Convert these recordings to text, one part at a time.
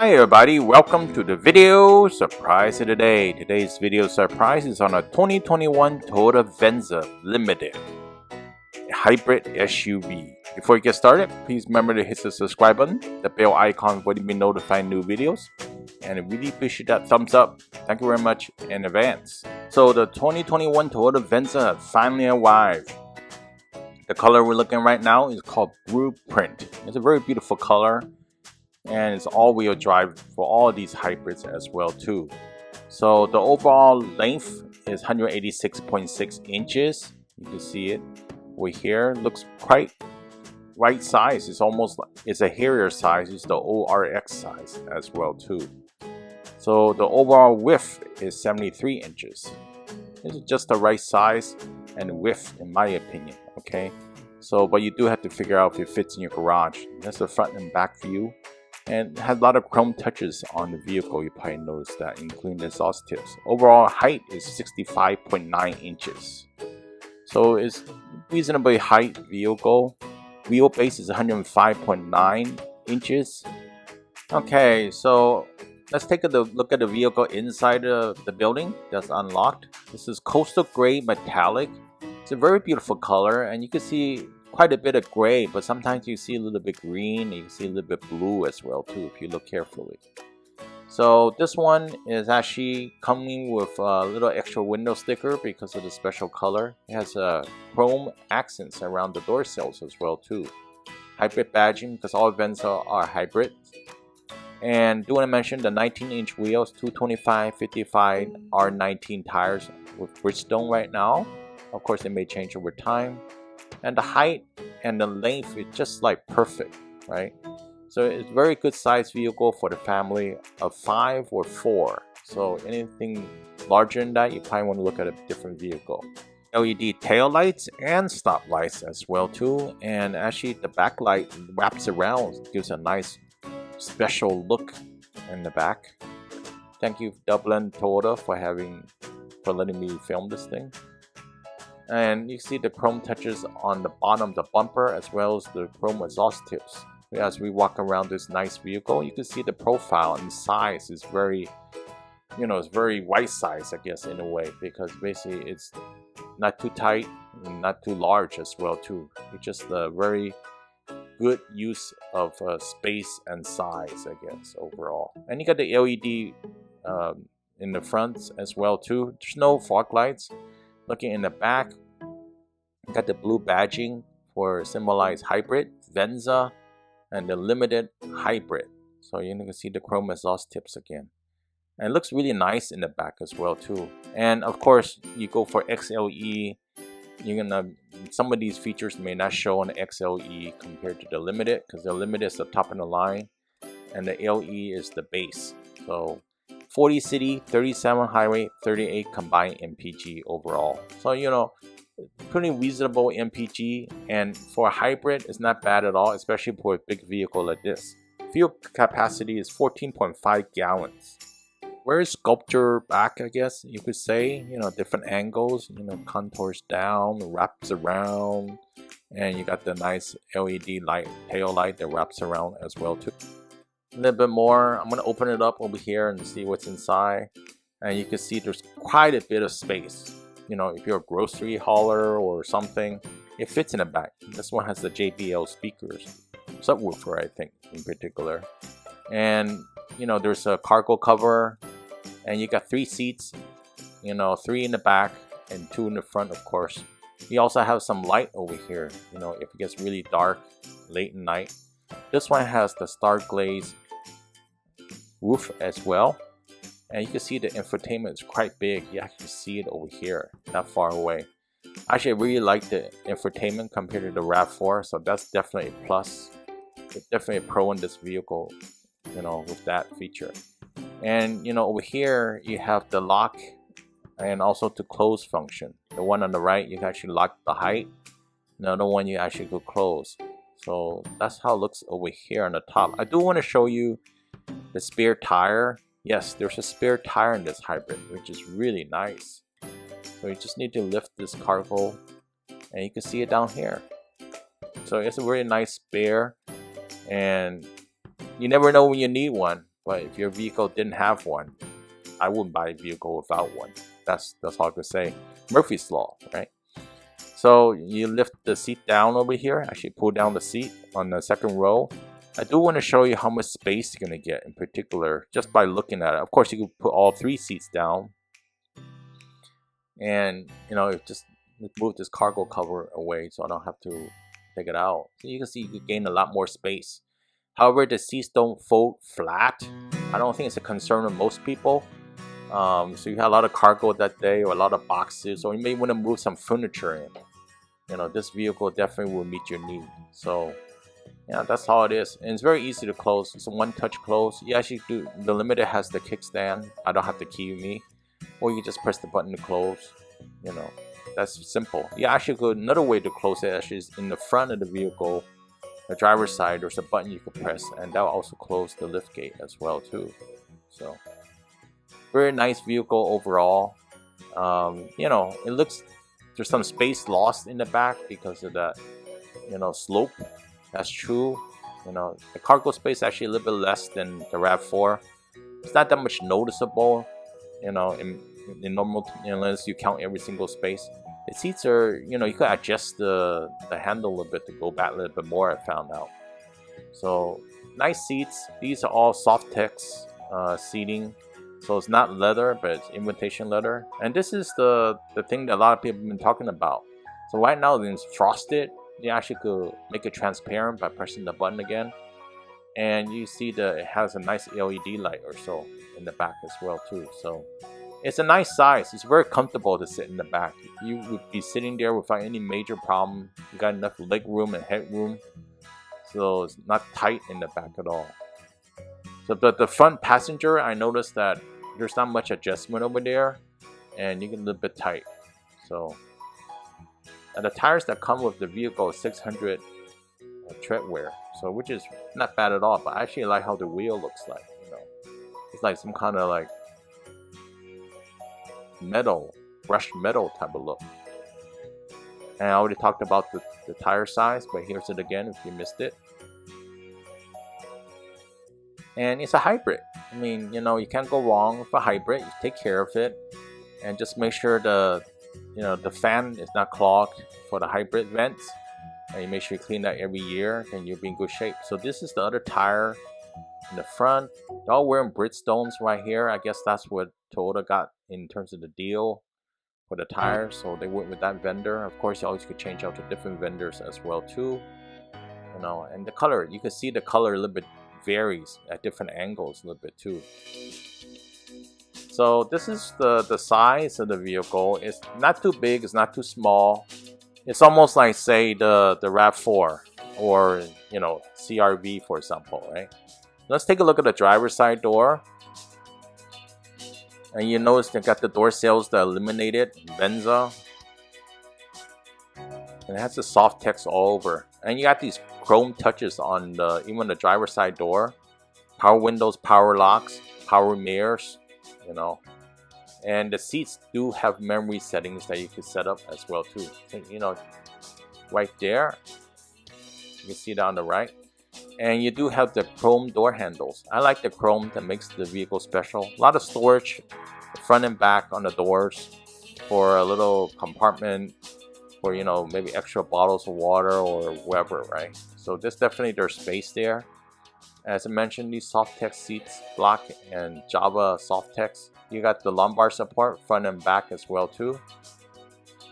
Hi everybody, welcome to the video surprise of the day. Today's video surprise is on a 2021 Toyota Venza Limited, a hybrid SUV. Before you get started, please remember to hit the subscribe button, the bell icon for you to be notified new videos, and I really appreciate that thumbs up. Thank you very much in advance. So the 2021 Toyota Venza finally arrived. The color we're looking at right now is called Blueprint. It's a very beautiful color. And it's all-wheel drive for all these hybrids as well too. So the overall length is 186.6 inches. You can see it over here. Looks quite right size. It's almost like it's a Harrier size. It's the ORX size as well too. So the overall width is 73 inches. This is just the right size and width in my opinion. Okay. So but you do have to figure out if it fits in your garage. That's the front and back view. And it has a lot of chrome touches on the vehicle. You probably noticed that, including the exhaust tips. Overall height is 65.9 inches. So it's reasonably height vehicle. Wheelbase is 105.9 inches. Okay, so let's take a look at the vehicle inside of the building that's unlocked. This is coastal gray metallic. It's a very beautiful color, and you can see quite a bit of gray, but sometimes you see a little bit green, you can see a little bit blue as well too if you look carefully. So this one is actually coming with a little extra window sticker because of the special color. It has chrome accents around the door sills as well too. Hybrid badging because all Venza are hybrid. And do want to mention the 19-inch wheels, 225/55 R19 tires with Bridgestone right now. Of course, it may change over time. And the height and the length is just like perfect, right? So it's a very good size vehicle for the family of 5 or 4. So anything larger than that, you probably want to look at a different vehicle. LED tail lights and stop lights as well too. And actually the backlight wraps around, gives a nice special look in the back. Thank you Dublin Toyota for letting me film this thing. And you see the chrome touches on the bottom of the bumper as well as the chrome exhaust tips. As we walk around this nice vehicle, you can see the profile and size is very, it's very white size, I guess, in a way, because basically it's not too tight and not too large as well too. It's just a very good use of space and size, I guess, overall. And you got the LED in the front as well too. There's no fog lights. Looking in the back, you got the blue badging for symbolized hybrid, Venza, and the limited hybrid. So you can see the chrome exhaust tips again. And it looks really nice in the back as well too. And of course, you go for XLE, some of these features may not show on the XLE compared to the limited, because the limited is the top of the line, and the LE is the base. So 40 city, 37 highway, 38 combined MPG overall. So, pretty reasonable MPG, and for a hybrid, it's not bad at all, especially for a big vehicle like this. Fuel capacity is 14.5 gallons. Very sculpture back, I guess you could say, different angles, contours down, wraps around, and you got the nice LED light, tail light that wraps around as well too. A little bit more. I'm going to open it up over here and see what's inside, and you can see there's quite a bit of space. If you're a grocery hauler or something, it fits in the back. This one has the JBL speakers, subwoofer I think in particular, and there's a cargo cover, and you got 3 seats, 3 in the back and 2 in the front, of course. You also have some light over here, if it gets really dark late at night. This one has the star glaze roof as well, and you can see the infotainment is quite big. You actually see it over here, not far away. Actually, I really like the infotainment compared to the Rav4, so that's definitely a plus. It's definitely a pro in this vehicle, with that feature. And over here you have the lock and also to close function. The one on the right, you can actually lock the height. The other one you actually could close. So that's how it looks over here on the top. I do want to show you the spare tire. Yes, there's a spare tire in this hybrid, which is really nice. So you just need to lift this cargo, and you can see it down here. So it's a very nice spare, and you never know when you need one. but if your vehicle didn't have one, I wouldn't buy a vehicle without one. That's all I could say. Murphy's Law, right? So you lift the seat down over here. Actually pull down the seat on the second row. I do want to show you how much space you're going to get in particular just by looking at it. Of course, you can put all 3 seats down. And, you know, just move this cargo cover away so I don't have to take it out. So you can see you can gain a lot more space. However, the seats don't fold flat. I don't think it's a concern of most people. So you have a lot of cargo that day or a lot of boxes, or you may want to move some furniture in. You know, this vehicle definitely will meet your need. So yeah, that's how it is. And it's very easy to close. It's a one-touch close. You actually do. The Limited has the kickstand. I don't have to key me. Or you can just press the button to close. You know, that's simple. You actually go another way to close it actually is in the front of the vehicle, the driver's side. There's a button you can press, and that will also close the lift gate as well too. So very nice vehicle overall. You know, it looks, there's some space lost in the back because of that, you know, slope. That's true. You know, the cargo space actually a little bit less than the RAV4. It's not that much noticeable, you know, in normal, unless you count every single space. The seats are, you know, you could adjust the handle a little bit to go back a little bit more, I found out. So nice seats. These are all SOFTEX seating. So it's not leather, but it's invitation leather. And this is the thing that a lot of people have been talking about. So right now it's frosted. You actually could make it transparent by pressing the button again. And you see that it has a nice LED light or so in the back as well too. So it's a nice size. It's very comfortable to sit in the back. You would be sitting there without any major problem. You got enough leg room and head room. So it's not tight in the back at all. So the front passenger, I noticed that there's not much adjustment over there, and you get a little bit tight. So, and the tires that come with the vehicle is 600 tread wear, so which is not bad at all. But I actually like how the wheel looks like. You know, it's like some kind of like metal, brushed metal type of look. And I already talked about the tire size, but here's it again if you missed it. And it's a hybrid. I mean, you know, you can't go wrong with a hybrid. You take care of it, and just make sure the fan is not clogged for the hybrid vents. And you make sure you clean that every year, and you'll be in good shape. So this is the other tire in the front. They're all wearing Bridgestones right here. I guess that's what Toyota got in terms of the deal for the tires. So they went with that vendor. Of course, you always could change out to different vendors as well too. You know, and the color, you can see the color a little bit varies at different angles a little bit too. So this is the size of the vehicle. It's not too big, it's not too small. It's almost like, say, the RAV4 or, you know, CRV, for example, right? Let's take a look at the driver's side door. And you notice they got the door sills that illuminated Venza. And it has the SOFTEX all over. And you got these chrome touches on even the driver's side door. Power windows, power locks, power mirrors, you know. And the seats do have memory settings that you can set up as well too. So, you know, right there, you can see that on the right. And you do have the chrome door handles. I like the chrome, that makes the vehicle special. A lot of storage, front and back on the doors for a little compartment for, you know, maybe extra bottles of water or whatever, right? So there's definitely there's space there. As I mentioned, these SOFTEX seats, block and Java SOFTEX. You got the lumbar support, front and back as well too.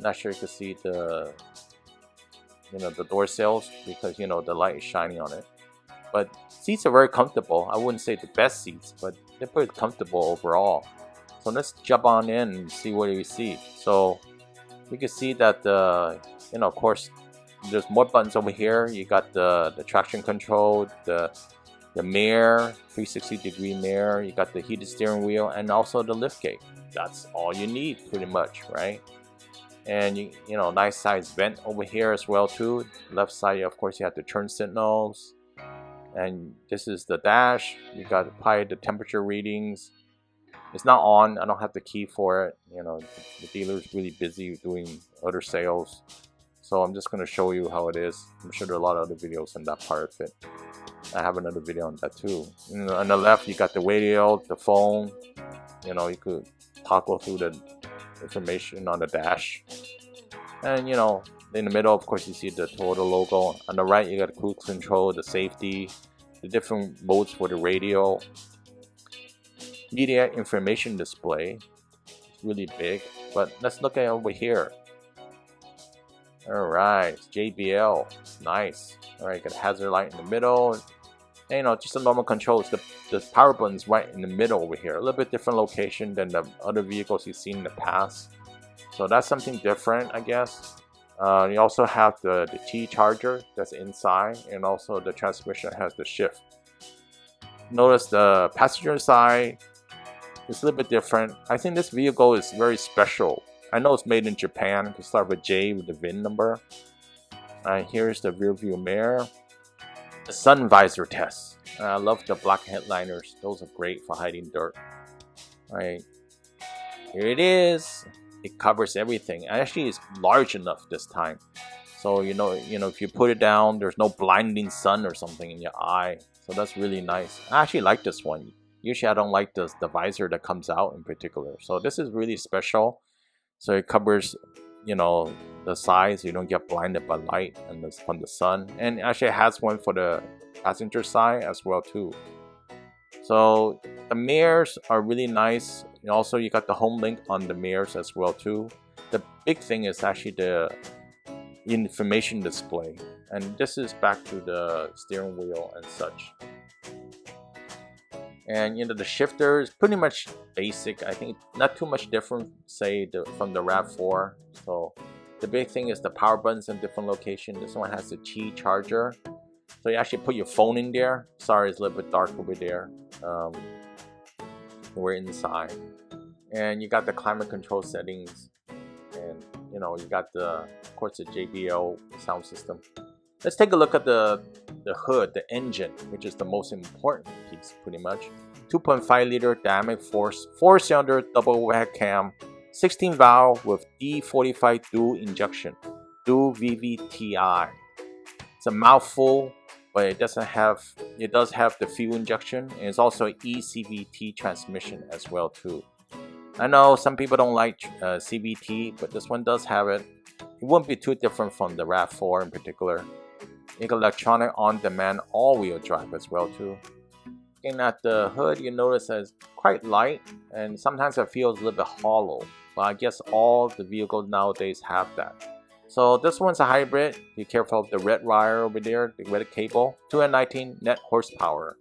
Not sure you can see the, you know, the door sills because, you know, the light is shining on it. But seats are very comfortable. I wouldn't say the best seats, but they're pretty comfortable overall. So let's jump on in and see what we see. So you can see that you know, of course, there's more buttons over here. You got the traction control, the mirror, 360-degree mirror. You got the heated steering wheel and also the lift gate. That's all you need, pretty much, right? And you know, nice size vent over here as well too. Left side, of course, you have the turn signals. And this is the dash. You got probably the temperature readings. It's not on. I don't have the key for it. You know, the dealer's really busy doing other sales. So I'm just going to show you how it is. I'm sure there are a lot of other videos on that part of it. I have another video on that too. On the left, you got the radio, the phone. You know, you could toggle through the information on the dash. And you know, in the middle, of course, you see the Toyota logo. On the right, you got the cruise control, the safety, the different modes for the radio. Media information display. It's really big. But let's look at it over here. Alright, JBL. Nice. Alright, got a hazard light in the middle. And, you know, just the normal controls. The power button's right in the middle over here. A little bit different location than the other vehicles you've seen in the past. So that's something different, I guess. You also have the T charger that's inside, and also the transmission has the shift. Notice the passenger side is a little bit different. I think this vehicle is very special. I know it's made in Japan. It can start with J with the VIN number. Here's the rear view mirror. The sun visor test. I love the black headliners. Those are great for hiding dirt. Alright, here it is. It covers everything. Actually, it's large enough this time. So you know, if you put it down, there's no blinding sun or something in your eye. So that's really nice. I actually like this one. Usually I don't like the visor that comes out in particular. So this is really special. So it covers, you know, the sides. You don't get blinded by light and from the sun. And actually it has one for the passenger side as well too. So the mirrors are really nice. And also you got the home link on the mirrors as well too. The big thing is actually the information display. And this is back to the steering wheel and such. And you know, the shifter is pretty much basic. I think not too much different, say, from the Rav4. So the big thing is the power buttons in different locations. This one has the T charger. So you actually put your phone in there. Sorry, it's a little bit dark over there. We're inside. And you got the climate control settings. And you know, you got of course, the JBL sound system. Let's take a look at the hood, the engine, which is the most important piece, pretty much. 2.5 liter dynamic force, 4-cylinder double head cam, 16 valve with D45 dual injection, dual VVT-i. It's a mouthful, but it does have the fuel injection, and it's also an eCVT transmission as well too. I know some people don't like CVT, but this one does have it. It wouldn't be too different from the Rav4 in particular. You got electronic on-demand all-wheel drive as well too. Looking at the hood, you notice that it's quite light, and sometimes it feels a little bit hollow. But I guess all the vehicles nowadays have that. So this one's a hybrid. Be careful of the red wire over there, the red cable. 219 net horsepower.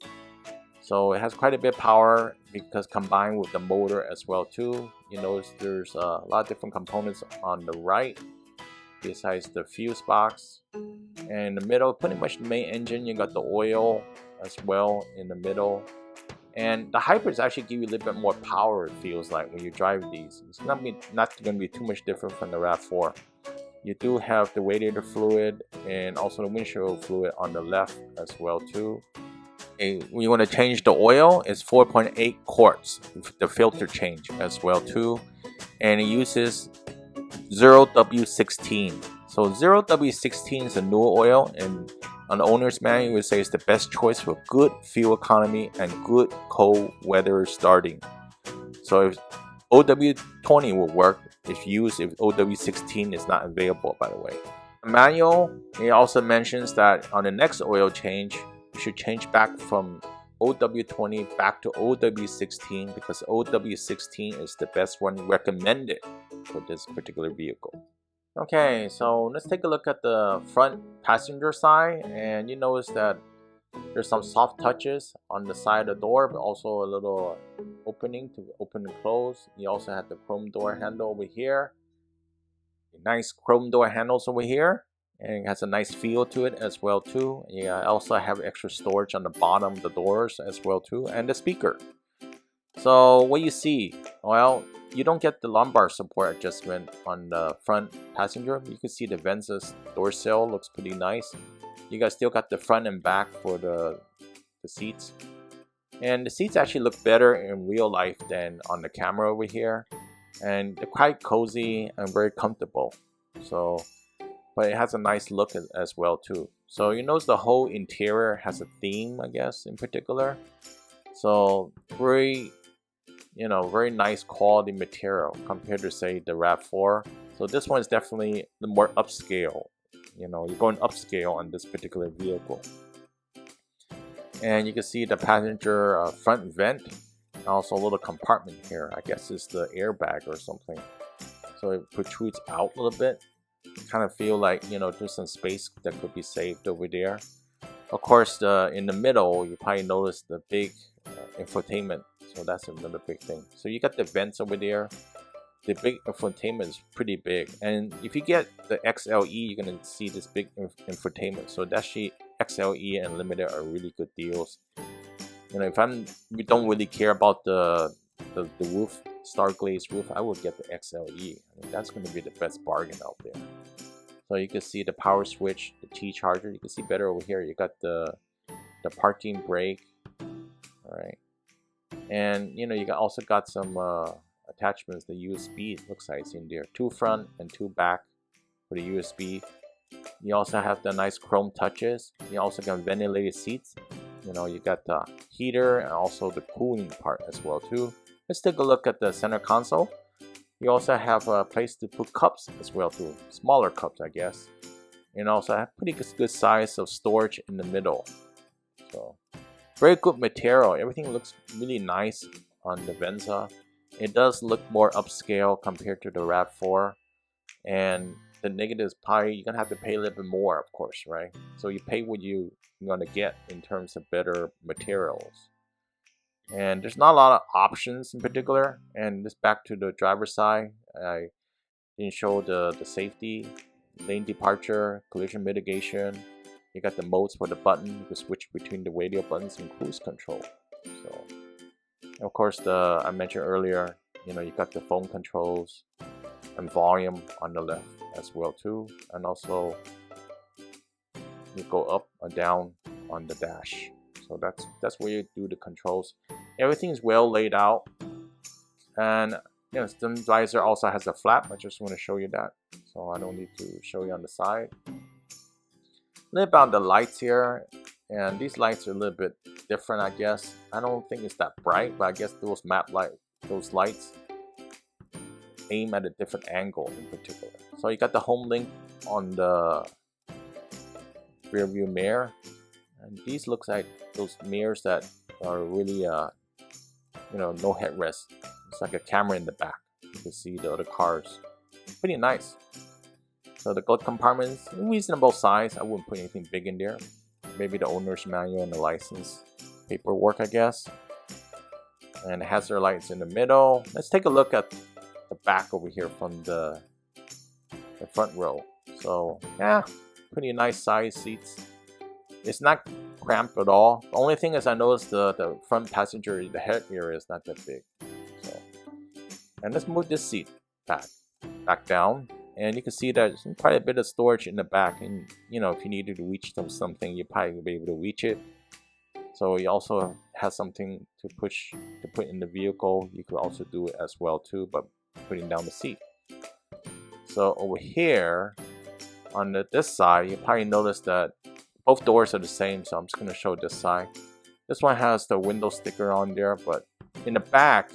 So it has quite a bit of power because combined with the motor as well too. You notice there's a lot of different components on the right. Besides the fuse box, and in the middle, pretty much the main engine. You got the oil as well in the middle, and the hybrids actually give you a little bit more power. It feels like when you drive these, it's not going to be too much different from the Rav4. You do have the radiator fluid and also the windshield fluid on the left as well too. When you want to change the oil, it's 4.8 quarts, the filter change as well too, and it uses 0W16. So 0W16 is a newer oil, and on the owner's manual it would say it's the best choice for good fuel economy and good cold weather starting. So if OW20 will work if OW16 is not available, by the way. The manual, it also mentions that on the next oil change, you should change back from OW20 back to OW16 because OW16 is the best one recommended for this particular vehicle. Okay, so let's take a look at the front passenger side, and you notice that there's some soft touches on the side of the door, but also a little opening to open and close. You also have the chrome door handle over here. Nice chrome door handles over here, and it has a nice feel to it as well too. Yeah, I also have extra storage on the bottom of the doors as well too, and the speaker. So what you see, well, you don't get the lumbar support adjustment on the front passenger. You can see the Venza's door sill looks pretty nice. You guys still got the front and back for the seats, and the seats actually look better in real life than on the camera over here, and they're quite cozy and very comfortable. So but it has a nice look as well too. So you notice the whole interior has a theme, I guess, in particular. So very, very nice quality material compared to, say, the Rav4. So this one is definitely the more upscale. You're going upscale on this particular vehicle. And you can see the passenger front vent, and also a little compartment here. I guess it's the airbag or something. So it protrudes out a little bit. Kind of feel like, there's some space that could be saved over there. Of course, in the middle, you probably notice the big infotainment. So that's another big thing. So you got the vents over there. The big infotainment is pretty big. And if you get the XLE, you're going to see this big infotainment. So actually, XLE and Limited are really good deals. If we don't really care about the roof, star glazed roof, I would get the XLE. That's going to be the best bargain out there. So you can see the power switch, the T charger. You can see better over here. You got the parking brake. All right, and you also got some attachments. The USB looks like it's in there. 2 front and 2 back for the USB. You also have the nice chrome touches. You also got ventilated seats. You got the heater and also the cooling part as well too. Let's take a look at the center console. You also have a place to put cups as well too. Smaller cups, I guess. And also have pretty good size of storage in the middle. So very good material. Everything looks really nice on the Venza. It does look more upscale compared to the Rav4. And the negative is probably you're gonna have to pay a little bit more, of course, right? So you pay what you're gonna get in terms of better materials. And there's not a lot of options in particular. And this back to the driver's side, I didn't show the safety, lane departure, collision mitigation. You got the modes for the button. You can switch between the radio buttons and cruise control. So, of course, I mentioned earlier, you got the phone controls and volume on the left as well too. And also, you go up or down on the dash. So that's where you do the controls. Everything is well laid out, and the visor also has a flap. I just want to show you that, so I don't need to show you on the side. A little about the lights here, and these lights are a little bit different, I guess. I don't think it's that bright, but I guess those those lights aim at a different angle in particular. So you got the home link on the rear view mirror, and these looks like those mirrors that are really no headrest. It's like a camera in the back. You can see the other cars. Pretty nice. So the glove compartments, reasonable size. I wouldn't put anything big in there. Maybe the owner's manual and the license paperwork, I guess. And the hazard lights in the middle. Let's take a look at the back over here from the front row. So yeah, pretty nice size seats. It's not cramped at all. The only thing is I noticed the front passenger, the head area is not that big. So, and let's move this seat back down, and you can see that there's quite a bit of storage in the back. And if you needed to reach something, you probably be able to reach it. So you also have something to put in the vehicle. You could also do it as well too, but putting down the seat. So over here on this side, you probably notice that both doors are the same, so I'm just going to show this side. This one has the window sticker on there, but in the back,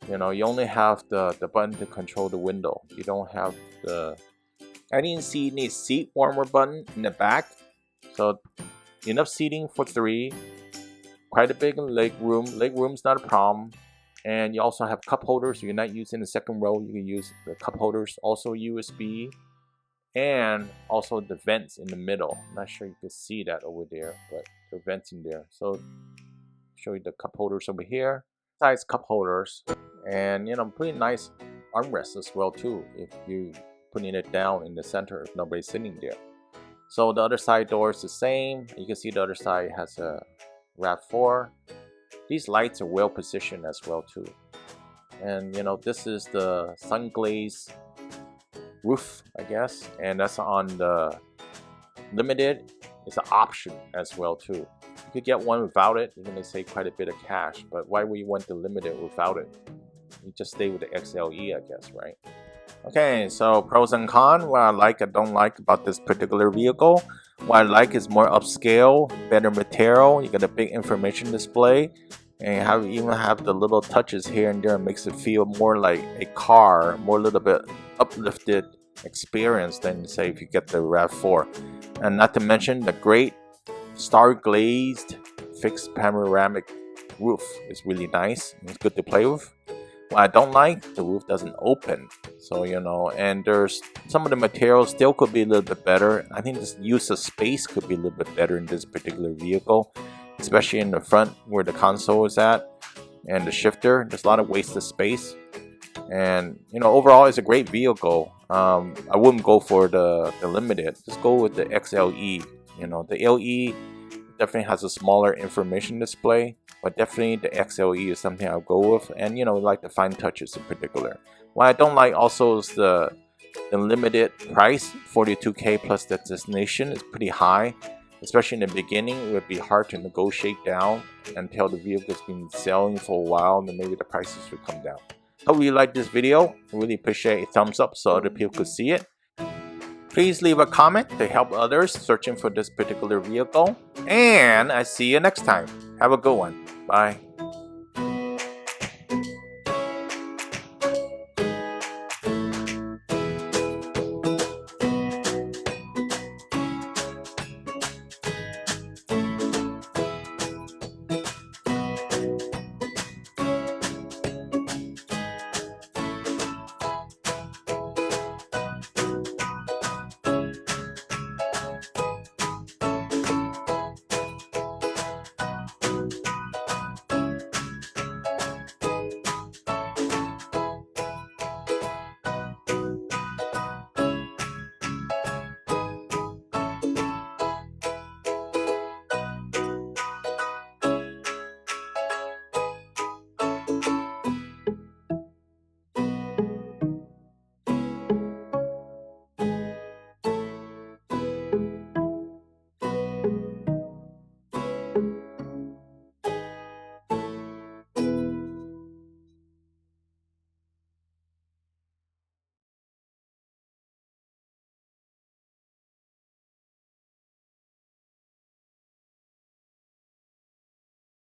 you only have the button to control the window. You don't have I didn't see any seat warmer button in the back. So enough seating for 3. Quite a big leg room. Leg room's not a problem. And you also have cup holders. If you're not using the second row, you can use the cup holders. Also USB. And also the vents in the middle. I'm not sure you can see that over there, but the vents in there. So show you the cup holders over here. Size cup holders, and pretty nice armrests as well too. If you putting it down in the center, if nobody's sitting there. So the other side door is the same. You can see the other side has a Rav4. These lights are well positioned as well too. And this is the sun glaze roof, I guess, and that's on the Limited. It's an option as well too. You could get one without it. You're gonna save quite a bit of cash, but why would you want the Limited without it? You just stay with the XLE, I guess, right? Okay, so pros and cons, what I like and don't like about this particular vehicle. What I like is more upscale, better material, you got a big information display, and you even have the little touches here and there, makes it feel more like a car, more a little bit uplifted experience than say if you get the RAV4. And not to mention the great star glazed fixed panoramic roof is really nice. It's good to play with. What I don't like, the roof doesn't open, so you know, and there's some of the materials still could be a little bit better. I think this use of space could be a little bit better in this particular vehicle, especially in the front where the console is at and the shifter. There's a lot of wasted space, and you know, overall it's a great vehicle. I wouldn't go for the limited, just go with the XLE. You know, the LE definitely has a smaller information display, but definitely the XLE is something I'll go with, and you know, like the fine touches in particular. What I don't like also is the limited price. 42K plus the destination is pretty high, especially in the beginning. It would be hard to negotiate down until the vehicle's been selling for a while, and then maybe the prices would come down. Hope you like this video. Really appreciate a thumbs up so other people could see it. Please leave a comment to help others searching for this particular vehicle. And I see you next time. Have a good one. Bye.